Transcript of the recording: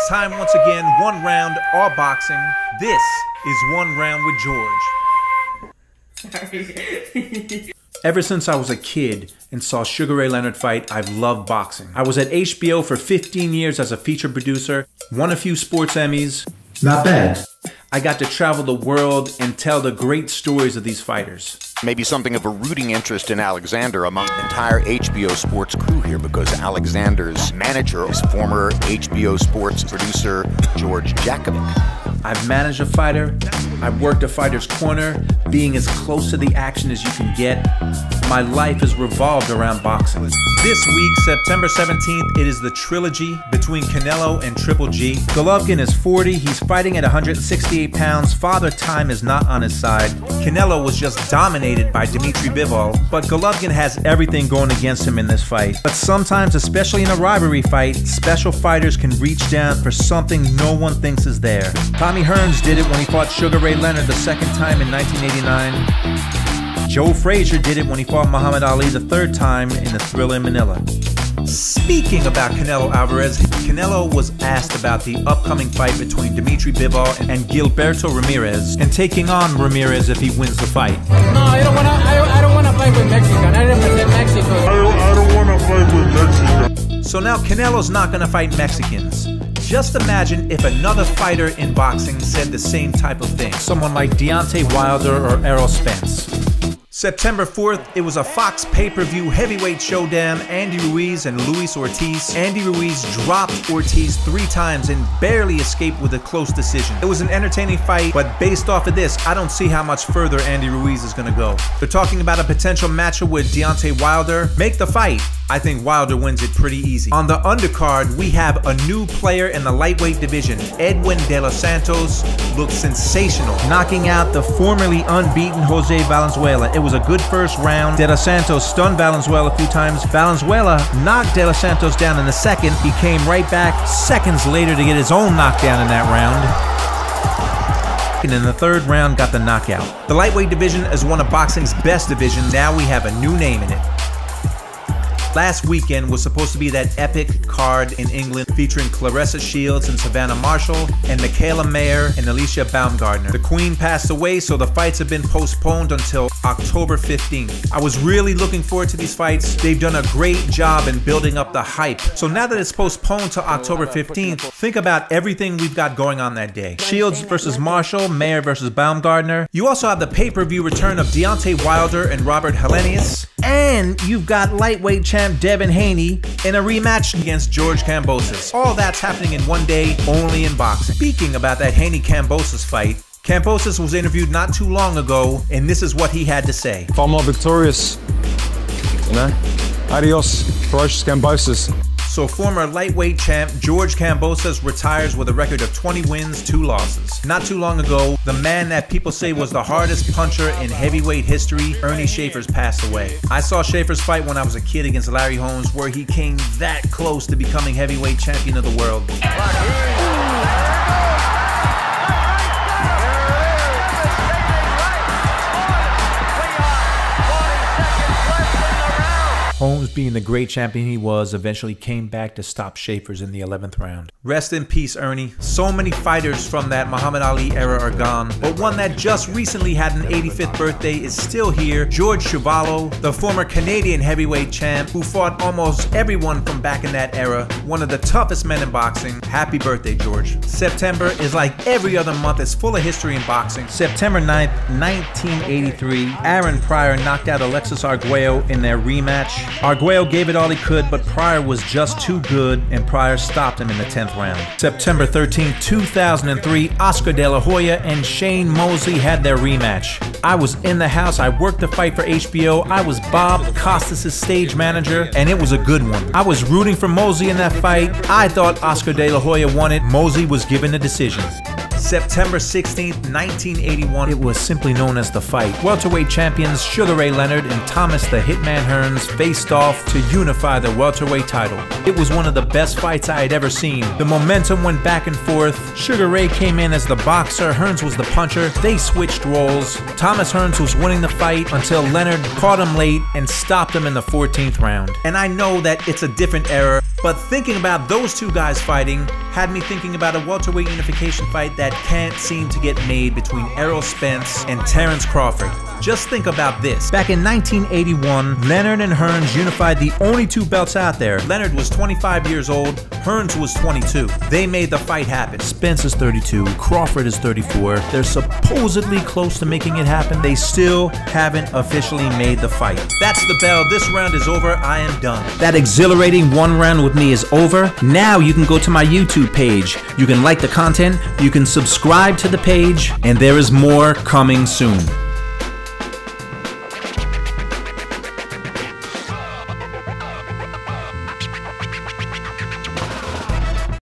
It's time once again, one round, all boxing. This is One Round with George. Ever since I was a kid and saw Sugar Ray Leonard fight, I've loved boxing. I was at HBO for 15 years as a feature producer, won a few sports Emmys. Not bad. I got to travel the world and tell the great stories of these fighters. Maybe something of a rooting interest in Alexander among the entire HBO Sports crew here, because Alexander's manager is former HBO Sports producer George Jakovic. I've managed a fighter, I've worked a fighter's corner, being as close to the action as you can get. My life has revolved around boxing. This week, September 17th, it is the trilogy between Canelo and Triple G. Golovkin is 40, he's fighting at 168 pounds, Father Time is not on his side. Canelo was just dominated by Dmitry Bivol, but Golovkin has everything going against him in this fight. But sometimes, especially in a rivalry fight, special fighters can reach down for something no one thinks is there. Tommy Hearns did it when he fought Sugar Ray Leonard the second time in 1989. Joe Frazier did it when he fought Muhammad Ali the third time in the Thrilla in Manila. Speaking about Canelo Alvarez, Canelo was asked about the upcoming fight between Dmitry Bivol and Gilberto Ramirez, and taking on Ramirez if he wins the fight. No, I don't want to fight with Mexican. I represent Mexico. I don't want to fight with Mexican. So now Canelo's not going to fight Mexicans. Just imagine if another fighter in boxing said the same type of thing. Someone like Deontay Wilder or Errol Spence. September 4th, it was a Fox pay-per-view heavyweight showdown, Andy Ruiz and Luis Ortiz. Andy Ruiz dropped Ortiz 3 times and barely escaped with a close decision. It was an entertaining fight, but based off of this, I don't see how much further Andy Ruiz is going to go. They're talking about a potential matchup with Deontay Wilder. Make the fight. I think Wilder wins it pretty easy. On the undercard, we have a new player in the lightweight division. Edwin De Los Santos looks sensational, knocking out the formerly unbeaten Jose Valenzuela. It was a good first round. De Los Santos stunned Valenzuela a few times. Valenzuela knocked De Los Santos down in the second. He came right back seconds later to get his own knockdown in that round. And in the third round, got the knockout. The lightweight division is one of boxing's best divisions. Now we have a new name in it. Last weekend was supposed to be that epic card in England featuring Claressa Shields and Savannah Marshall and Michaela Mayer and Alicia Baumgardner. The Queen passed away, so the fights have been postponed until October 15th. I was really looking forward to these fights. They've done a great job in building up the hype. So now that it's postponed to October 15th, think about everything we've got going on that day. Shields versus Marshall, Mayer versus Baumgardner. You also have the pay-per-view return of Deontay Wilder and Robert Helenius. And you've got lightweight champ Devin Haney in a rematch against George Kambosos. All that's happening in one day, only in boxing. Speaking about that Haney-Kambosos fight, Kambosos was interviewed not too long ago, and this is what he had to say. If I'm not victorious, you know, adios, ferocious Kambosos. So former lightweight champ George Kambosos retires with a record of 20 wins, 2 losses. Not too long ago, the man that people say was the hardest puncher in heavyweight history, Ernie Schaefer's, passed away. I saw Schaefer's fight when I was a kid against Larry Holmes, where he came that close to becoming heavyweight champion of the world. Holmes, being the great champion he was, eventually came back to stop Schaefer's in the 11th round. Rest in peace, Ernie. So many fighters from that Muhammad Ali era are gone, but one that just recently had an 85th birthday is still here, George Chuvalo, the former Canadian heavyweight champ who fought almost everyone from back in that era, one of the toughest men in boxing. Happy birthday, George. September is like every other month, it's full of history in boxing. September 9th, 1983, Aaron Pryor knocked out Alexis Arguello in their rematch. Arguello gave it all he could, but Pryor was just too good, and Pryor stopped him in the 10th round. September 13, 2003, Oscar De La Hoya and Shane Mosley had their rematch. I was in the house, I worked the fight for HBO, I was Bob Costas' stage manager, and it was a good one. I was rooting for Mosley in that fight. I thought Oscar De La Hoya won it. Mosley was given the decision. September 16th, 1981, it was simply known as The Fight. Welterweight champions Sugar Ray Leonard and Thomas the Hitman Hearns faced off to unify the welterweight title. It was one of the best fights I had ever seen. The momentum went back and forth. Sugar Ray came in as the boxer, Hearns was the puncher. They switched roles. Thomas Hearns was winning the fight until Leonard caught him late and stopped him in the 14th round. And I know that it's a different era, But thinking about those two guys fighting had me thinking about a welterweight unification fight that can't seem to get made between Errol Spence and Terence Crawford. Just think about this. Back in 1981, Leonard and Hearns unified the only two belts out there. Leonard was 25 years old, Hearns was 22. They made the fight happen. Spence is 32, Crawford is 34. They're supposedly close to making it happen. They still haven't officially made the fight. That's the bell. This round is over. I am done. That exhilarating one round with me is over. Now you can go to my YouTube page. You can like the content, you can subscribe to the page, and there is more coming soon.